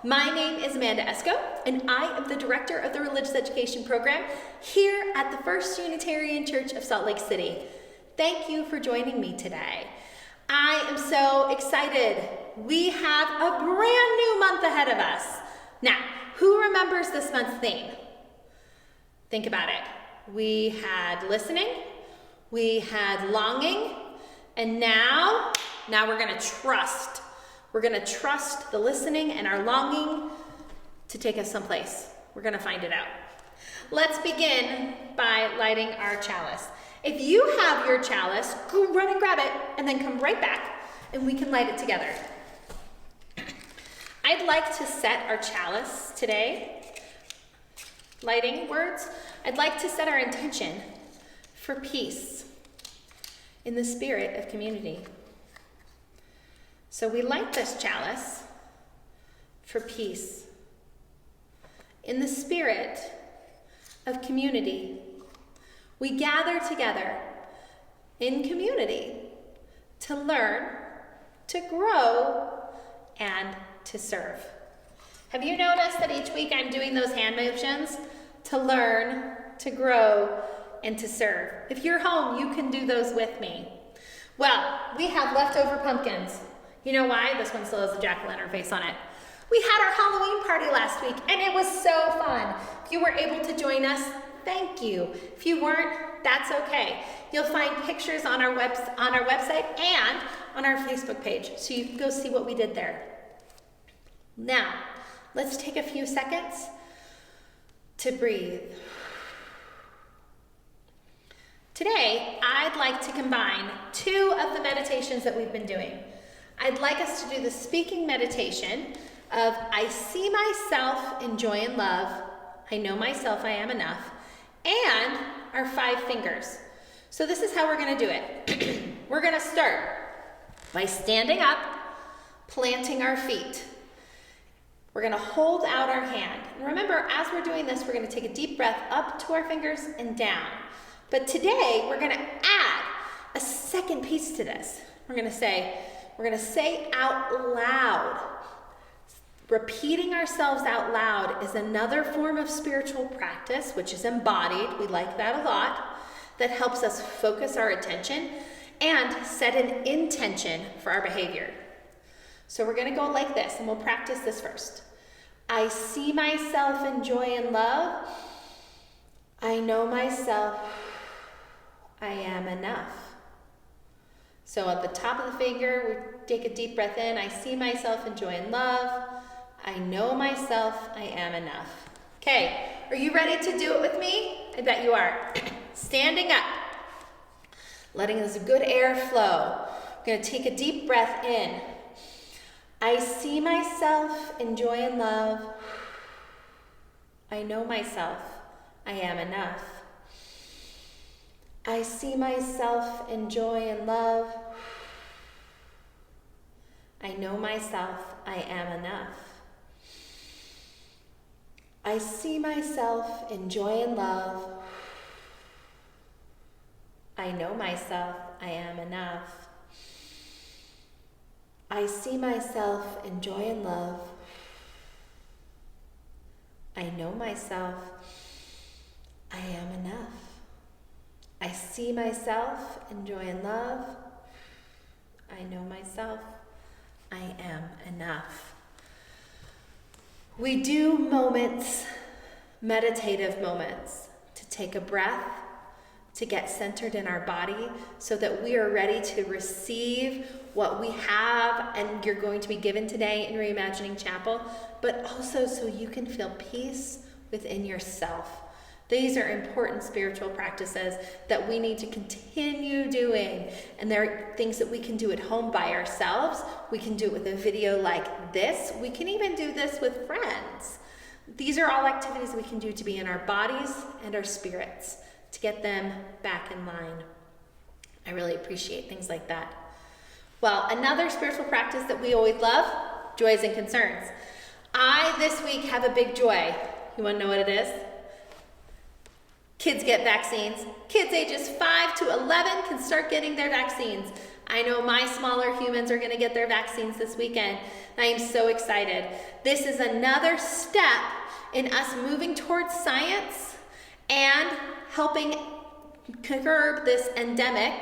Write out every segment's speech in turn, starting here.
My name is Amanda Esco, and I am the Director of the Religious Education Program here at the First Unitarian Church of Salt Lake City. Thank you for joining me today. I am so excited. We have a brand new month ahead of us. Now, who remembers this month's theme? Think about it. We had listening, we had longing, and now we're going to trust. We're going to trust the listening and our longing to take us someplace. We're going to find it out. Let's begin by lighting our chalice. If you have your chalice, go run and grab it and then come right back and we can light it together. I'd like to set our chalice today, lighting words. I'd like to set our intention for peace in the spirit of community. So we light this chalice for peace in the spirit of community. We gather together in community to learn, to grow, and to serve. Have you noticed that each week I'm doing those hand motions? To learn, to grow, and to serve. If you're home, you can do those with me. Well, we have leftover pumpkins. You know why? This one still has a jack-o'-lantern face on it. We had our Halloween party last week, and it was so fun. If you were able to join us, thank you. If you weren't, that's okay. You'll find pictures on our website and on our Facebook page, so you can go see what we did there. Now, let's take a few seconds to breathe. Today, I'd like to combine two of the meditations that we've been doing. I'd like us to do the speaking meditation of I see myself in joy and love, I know myself, I am enough, and our 5 fingers. So this is how we're going to do it. We're going to start by standing up, planting our feet. We're going to hold out our hand. And remember, as we're doing this, we're going to take a deep breath up to our fingers and down. But today, we're going to add a second piece to this. We're going to say out loud. Repeating ourselves out loud is another form of spiritual practice, which is embodied. We like that a lot. That helps us focus our attention and set an intention for our behavior. So we're going to go like this, and we'll practice this first. I see myself in joy and love. I know myself. I am enough. So at the top of the finger, we take a deep breath in. I see myself in joy and love. I know myself. I am enough. Okay, are you ready to do it with me? I bet you are. Standing up, letting this good air flow. We're going to take a deep breath in. I see myself in joy and love. I know myself. I am enough. I see myself in joy and love. I know myself, I am enough. I see myself in joy and love. I know myself, I am enough. I see myself in joy and love. I know myself, I am enough. I see myself in joy and love. I know myself. I am enough. We do moments, meditative moments, to take a breath, to get centered in our body so that we are ready to receive what we have and you're going to be given today in Reimagining Chapel, but also so you can feel peace within yourself. These are important spiritual practices that we need to continue doing. And there are things that we can do at home by ourselves. We can do it with a video like this. We can even do this with friends. These are all activities we can do to be in our bodies and our spirits, to get them back in line. I really appreciate things like that. Well, another spiritual practice that we always love, joys and concerns. I, this week, have a big joy. You want to know what it is? Kids get vaccines. Kids ages 5 to 11 can start getting their vaccines. I know my smaller humans are going to get their vaccines this weekend. I am so excited. This is another step in us moving towards science and helping curb this endemic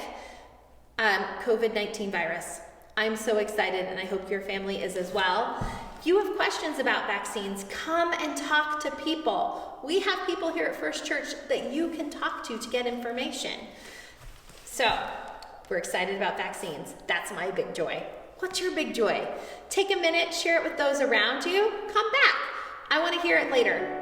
COVID-19 virus. I'm so excited, and I hope your family is as well. If you have questions about vaccines, come and talk to people. We have people here at First Church that you can talk to get information. So, we're excited about vaccines. That's my big joy. What's your big joy? Take a minute, share it with those around you. Come back. I want to hear it later.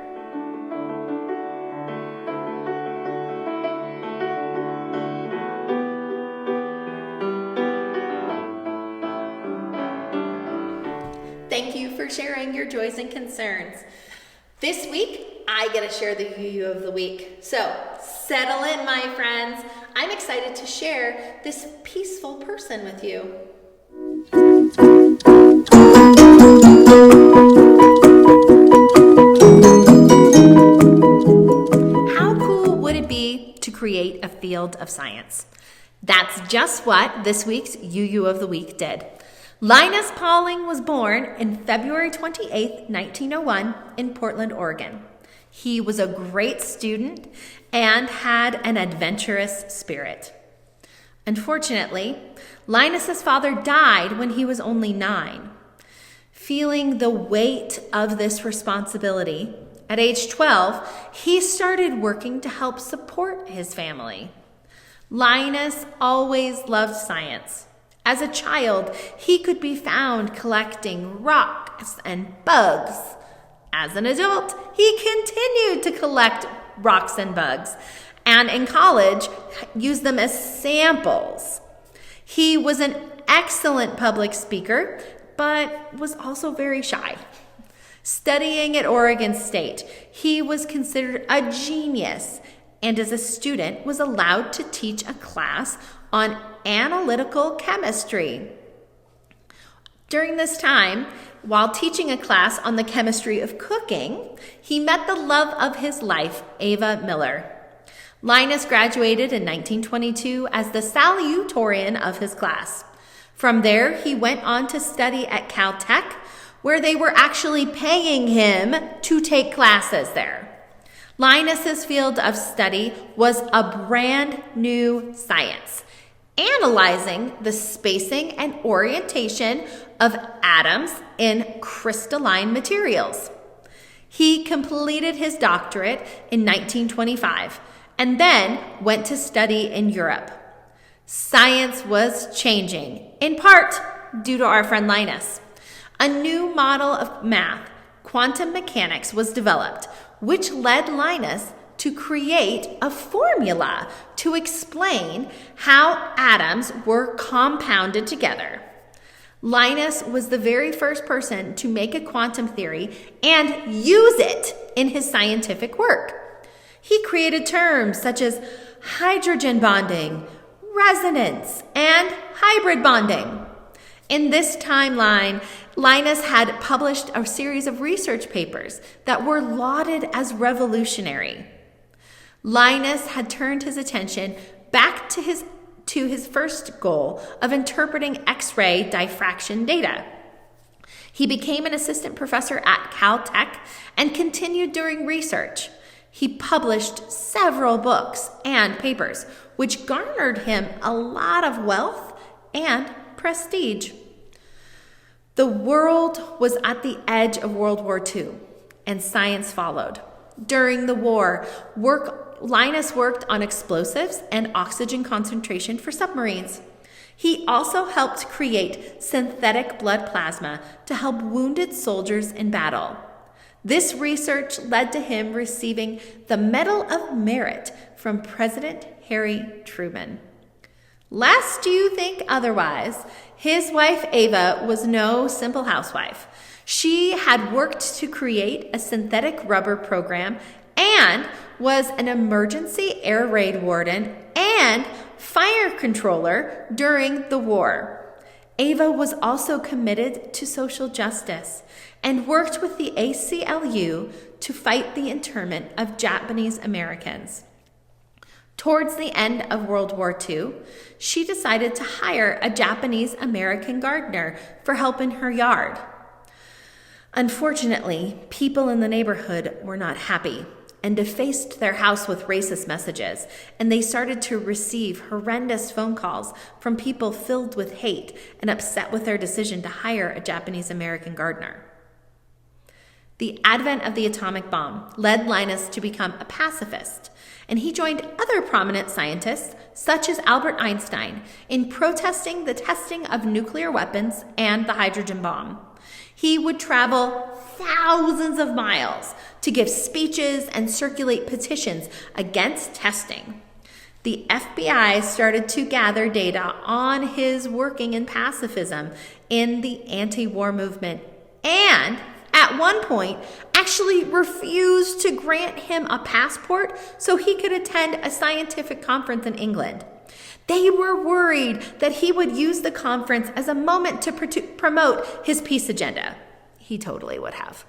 Thank you for sharing your joys and concerns. This week, I get to share the UU of the week. So, settle in, my friends. I'm excited to share this peaceful person with you. How cool would it be to create a field of science? That's just what this week's UU of the week did. Linus Pauling was born in February 28, 1901 in Portland, Oregon. He was a great student and had an adventurous spirit. Unfortunately, Linus's father died when he was only 9. Feeling the weight of this responsibility, at age 12, he started working to help support his family. Linus always loved science. As a child, he could be found collecting rocks and bugs. As an adult, he continued to collect rocks and bugs, and in college, used them as samples. He was an excellent public speaker, but was also very shy. Studying at Oregon State, he was considered a genius, and as a student was allowed to teach a class on analytical chemistry. During this time, while teaching a class on the chemistry of cooking, he met the love of his life, Ava Miller. Linus graduated in 1922 as the salutatorian of his class. From there, he went on to study at Caltech, where they were actually paying him to take classes there. Linus's field of study was a brand new science, analyzing the spacing and orientation of atoms in crystalline materials. He completed his doctorate in 1925 and then went to study in Europe. Science was changing, in part due to our friend Linus. A new model of math, quantum mechanics, was developed, which led Linus to create a formula to explain how atoms were compounded together. Linus was the very first person to make a quantum theory and use it in his scientific work. He created terms such as hydrogen bonding, resonance, and hybrid bonding. In this timeline, Linus had published a series of research papers that were lauded as revolutionary. Linus had turned his attention back to his first goal of interpreting X-ray diffraction data. He became an assistant professor at Caltech and continued doing research. He published several books and papers, which garnered him a lot of wealth and prestige. The world was at the edge of World War II, and science followed. During the war, Linus worked on explosives and oxygen concentration for submarines. He also helped create synthetic blood plasma to help wounded soldiers in battle. This research led to him receiving the Medal of Merit from President Harry Truman. Lest you think otherwise, his wife Ava was no simple housewife. She had worked to create a synthetic rubber program and was an emergency air raid warden and fire controller during the war. Ava was also committed to social justice and worked with the ACLU to fight the internment of Japanese Americans. Towards the end of World War II, she decided to hire a Japanese-American gardener for help in her yard. Unfortunately, people in the neighborhood were not happy and defaced their house with racist messages, and they started to receive horrendous phone calls from people filled with hate and upset with their decision to hire a Japanese-American gardener. The advent of the atomic bomb led Linus to become a pacifist, and he joined other prominent scientists, such as Albert Einstein, in protesting the testing of nuclear weapons and the hydrogen bomb. He would travel thousands of miles to give speeches and circulate petitions against testing. The FBI started to gather data on his working in pacifism in the anti-war movement, and at one point actually refused to grant him a passport so he could attend a scientific conference in England. They were worried that he would use the conference as a moment to promote his peace agenda. He totally would have.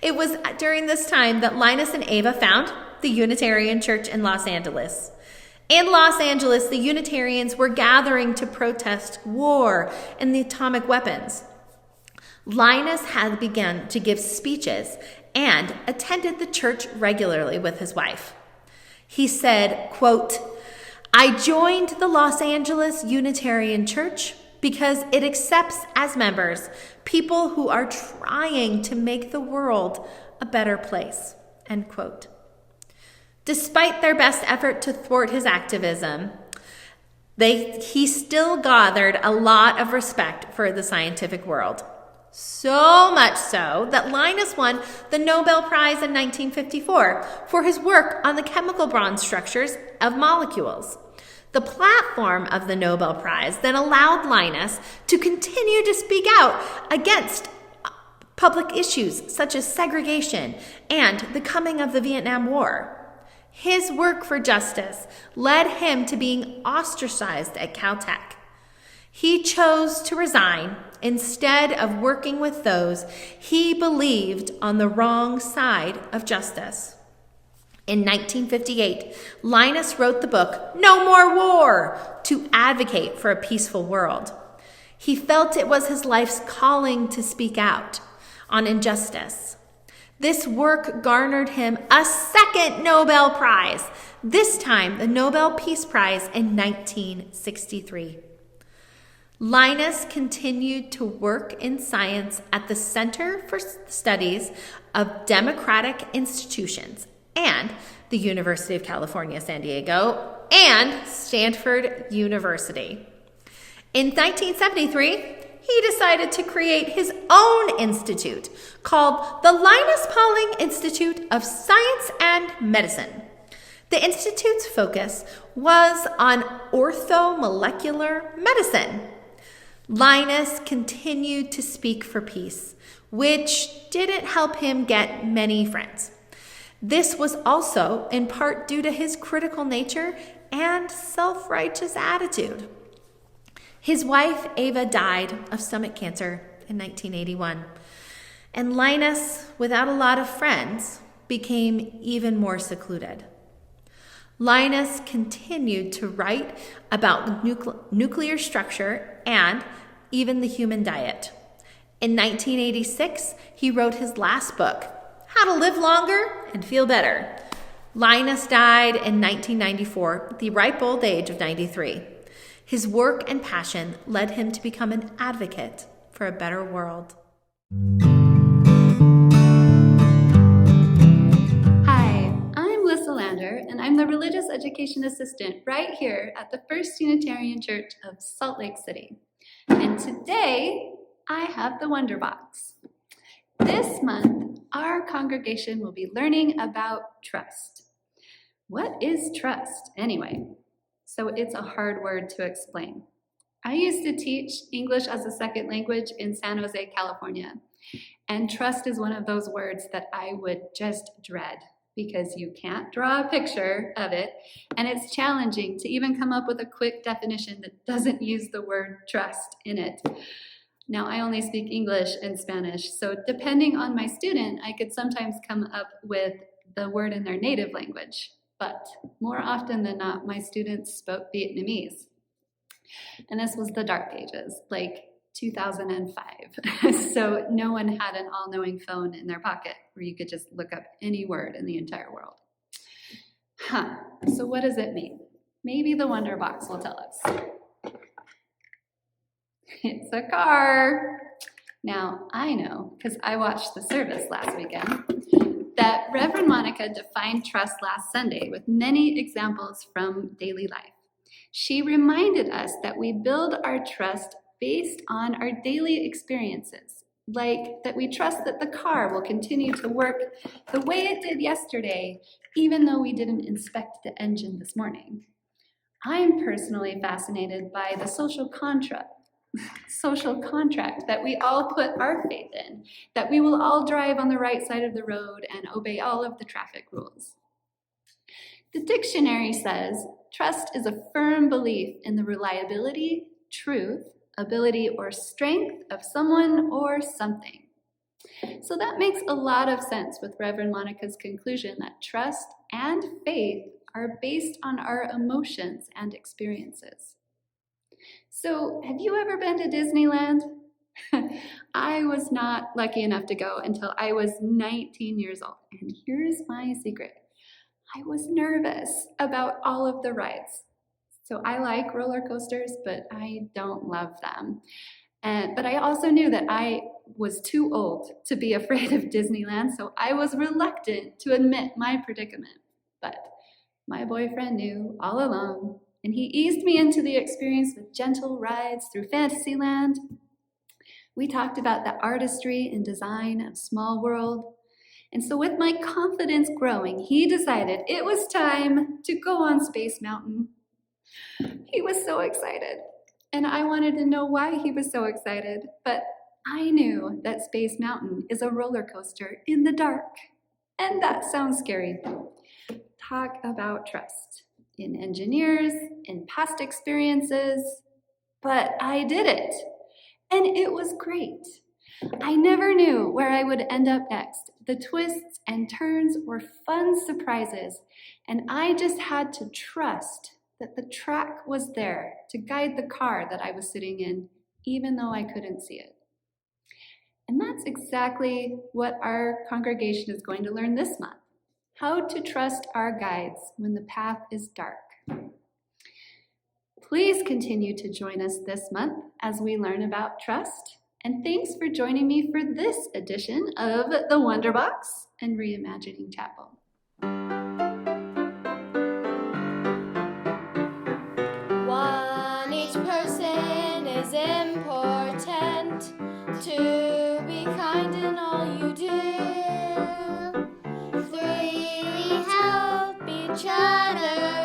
It was during this time that Linus and Ava found the Unitarian Church in Los Angeles. In Los Angeles, the Unitarians were gathering to protest war and the atomic weapons. Linus had begun to give speeches and attended the church regularly with his wife. He said, quote, "I joined the Los Angeles Unitarian Church because it accepts as members people who are trying to make the world a better place," end quote. Despite their best effort to thwart his activism, he still gathered a lot of respect for the scientific world. So much so that Linus won the Nobel Prize in 1954 for his work on the chemical bond structures of molecules. The platform of the Nobel Prize then allowed Linus to continue to speak out against public issues such as segregation and the coming of the Vietnam War. His work for justice led him to being ostracized at Caltech. He chose to resign instead of working with those he believed on the wrong side of justice. In 1958, Linus wrote the book, No More War, to advocate for a peaceful world. He felt it was his life's calling to speak out on injustice. This work garnered him a second Nobel Prize, this time the Nobel Peace Prize in 1963. Linus continued to work in science at the Center for Studies of Democratic Institutions and the University of California, San Diego, and Stanford University. In 1973, he decided to create his own institute called the Linus Pauling Institute of Science and Medicine. The institute's focus was on orthomolecular medicine. Linus continued to speak for peace, which didn't help him get many friends. This was also in part due to his critical nature and self-righteous attitude. His wife, Ava, died of stomach cancer in 1981, and Linus, without a lot of friends, became even more secluded. Linus continued to write about nuclear structure and even the human diet. In 1986, he wrote his last book, How to Live Longer and Feel Better. Linus died in 1994 at the ripe old age of 93. His work and passion led him to become an advocate for a better world. And I'm the Religious Education Assistant right here at the First Unitarian Church of Salt Lake City. And today, I have the Wonder Box. This month, our congregation will be learning about trust. What is trust, anyway? So it's a hard word to explain. I used to teach English as a second language in San Jose, California. And trust is one of those words that I would just dread, because you can't draw a picture of it, and it's challenging to even come up with a quick definition that doesn't use the word trust in it. Now, I only speak English and Spanish, so depending on my student, I could sometimes come up with the word in their native language. but more often than not, my students spoke Vietnamese. And this was the dark ages, like 2005. So no one had an all-knowing phone in their pocket where you could just look up any word in the entire world. So what does it mean? Maybe the Wonder Box will tell us. It's a car. Now, I know, because I watched the service last weekend, that Reverend Monica defined trust last Sunday with many examples from daily life. She reminded us that we build our trust based on our daily experiences, like that we trust that the car will continue to work the way it did yesterday, even though we didn't inspect the engine this morning. I'm personally fascinated by the social contract that we all put our faith in, that we will all drive on the right side of the road and obey all of the traffic rules. The dictionary says, trust is a firm belief in the reliability, truth, ability, or strength of someone or something. So that makes a lot of sense with Reverend Monica's conclusion that trust and faith are based on our emotions and experiences. So, have you ever been to Disneyland? I was not lucky enough to go until I was 19 years old. And here's my secret. I was nervous about all of the rides. So I like roller coasters, but I don't love them. But I also knew that I was too old to be afraid of Disneyland, so I was reluctant to admit my predicament. But my boyfriend knew all along, and he eased me into the experience with gentle rides through Fantasyland. We talked about the artistry and design of Small World. And so with my confidence growing, he decided it was time to go on Space Mountain. He was so excited, and I wanted to know why he was so excited, but I knew that Space Mountain is a roller coaster in the dark, and that sounds scary. Talk about trust in engineers, in past experiences, but I did it, and it was great. I never knew where I would end up next. The twists and turns were fun surprises, and I just had to trust that the track was there to guide the car that I was sitting in, even though I couldn't see it. And that's exactly what our congregation is going to learn this month: how to trust our guides when the path is dark. Please continue to join us this month as we learn about trust. And thanks for joining me for this edition of The Wonder Box and Reimagining Chapel. Each person is important. To be kind in all you do. 3, help each other.